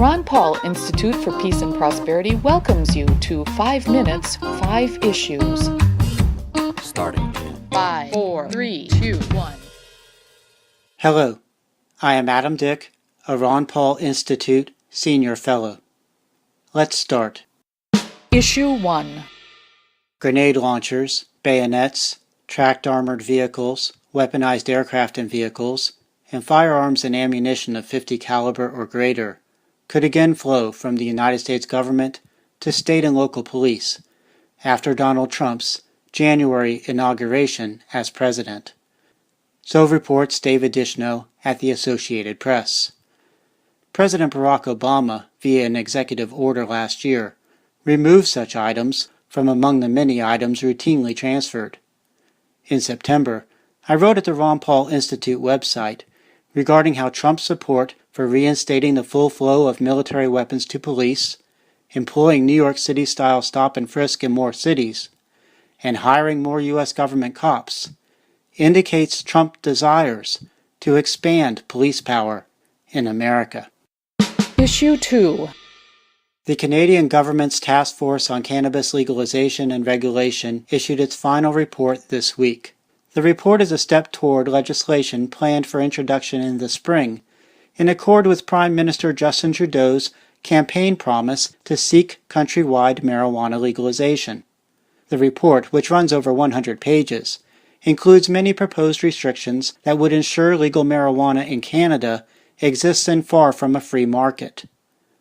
Ron Paul Institute for Peace and Prosperity welcomes you to 5 Minutes, 5 Issues. Starting in 5, 4, 3, 2, 1. Hello, I am Adam Dick, a Ron Paul Institute Senior Fellow. Let's start. Issue 1. Grenade launchers, bayonets, tracked armored vehicles, weaponized aircraft and vehicles, and firearms and ammunition of .50 caliber or greater could again flow from the United States government to state and local police after Donald Trump's January inauguration as president. So reports David Dishno at the Associated Press. President Barack Obama, via an executive order last year, removed such items from among the many items routinely transferred. In September, I wrote at the Ron Paul Institute website regarding how Trump's support for reinstating the full flow of military weapons to police, employing New York City-style stop and frisk in more cities, and hiring more U.S. government cops indicates Trump desires to expand police power in America. Issue 2. The Canadian government's Task Force on Cannabis Legalization and Regulation issued its final report this week. The report is a step toward legislation planned for introduction in the spring, in accord with Prime Minister Justin Trudeau's campaign promise to seek countrywide marijuana legalization. The report, which runs over 100 pages, includes many proposed restrictions that would ensure legal marijuana in Canada exists in far from a free market.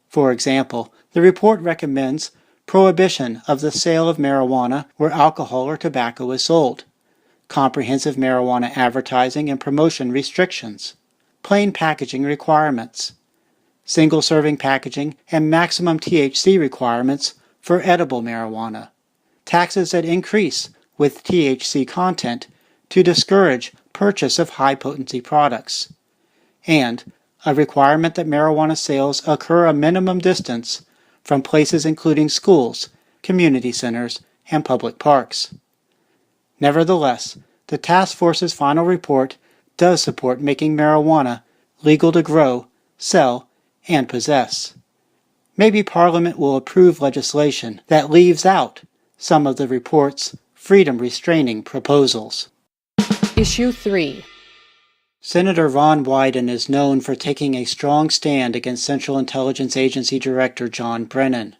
For example, the report recommends prohibition of the sale of marijuana where alcohol or tobacco is sold, comprehensive marijuana advertising and promotion restrictions, plain packaging requirements, single-serving packaging and maximum THC requirements for edible marijuana, taxes that increase with THC content to discourage purchase of high-potency products, and a requirement that marijuana sales occur a minimum distance from places including schools, community centers, and public parks. Nevertheless, the task force's final report does support making marijuana legal to grow, sell, and possess. Maybe Parliament will approve legislation that leaves out some of the report's freedom-restraining proposals. Issue 3. Senator Ron Wyden is known for taking a strong stand against Central Intelligence Agency Director John Brennan.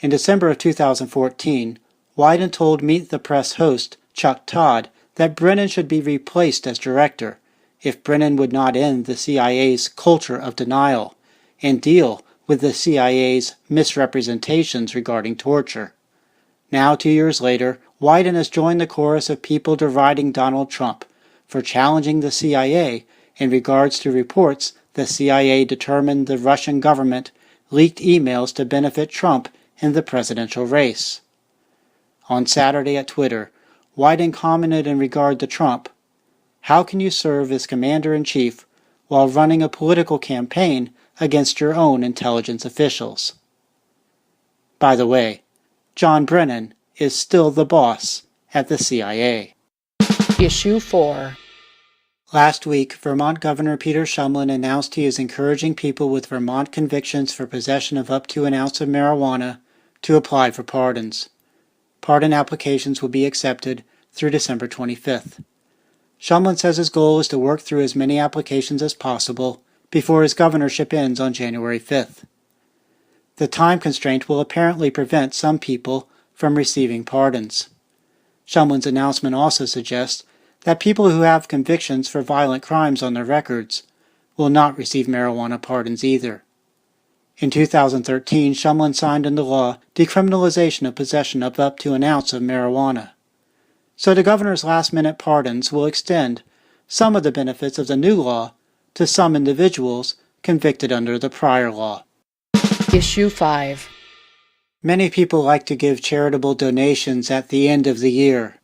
In December of 2014, Wyden told Meet the Press host Chuck Todd that Brennan should be replaced as director if Brennan would not end the CIA's culture of denial and deal with the CIA's misrepresentations regarding torture. Now, 2 years later, Wyden has joined the chorus of people deriding Donald Trump for challenging the CIA in regards to reports the CIA determined the Russian government leaked emails to benefit Trump in the presidential race. On Saturday at Twitter, Wyden commented in regard to Trump, "How can you serve as commander-in-chief while running a political campaign against your own intelligence officials?" By the way, John Brennan is still the boss at the CIA. Issue 4. Last week, Vermont Governor Peter Shumlin announced he is encouraging people with Vermont convictions for possession of up to an ounce of marijuana to apply for pardons. Pardon applications will be accepted through December 25th. Shumlin says his goal is to work through as many applications as possible before his governorship ends on January 5th. The time constraint will apparently prevent some people from receiving pardons. Shumlin's announcement also suggests that people who have convictions for violent crimes on their records will not receive marijuana pardons either. In 2013, Shumlin signed into law decriminalization of possession of up to an ounce of marijuana. So the governor's last-minute pardons will extend some of the benefits of the new law to some individuals convicted under the prior law. Issue 5. Many people like to give charitable donations at the end of the year.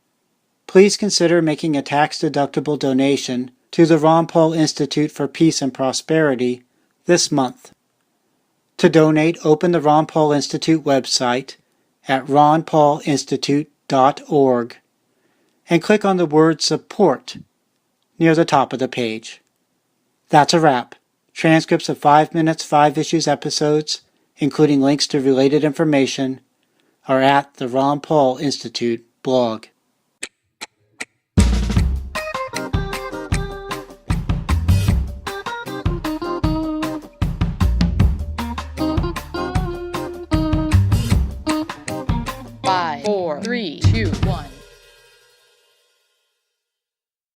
Please consider making a tax-deductible donation to the Ron Paul Institute for Peace and Prosperity this month. To donate, open the Ron Paul Institute website at ronpaulinstitute.org and click on the word Support near the top of the page. That's a wrap. Transcripts of 5 Minutes, 5 Issues episodes, including links to related information, are at the Ron Paul Institute blog.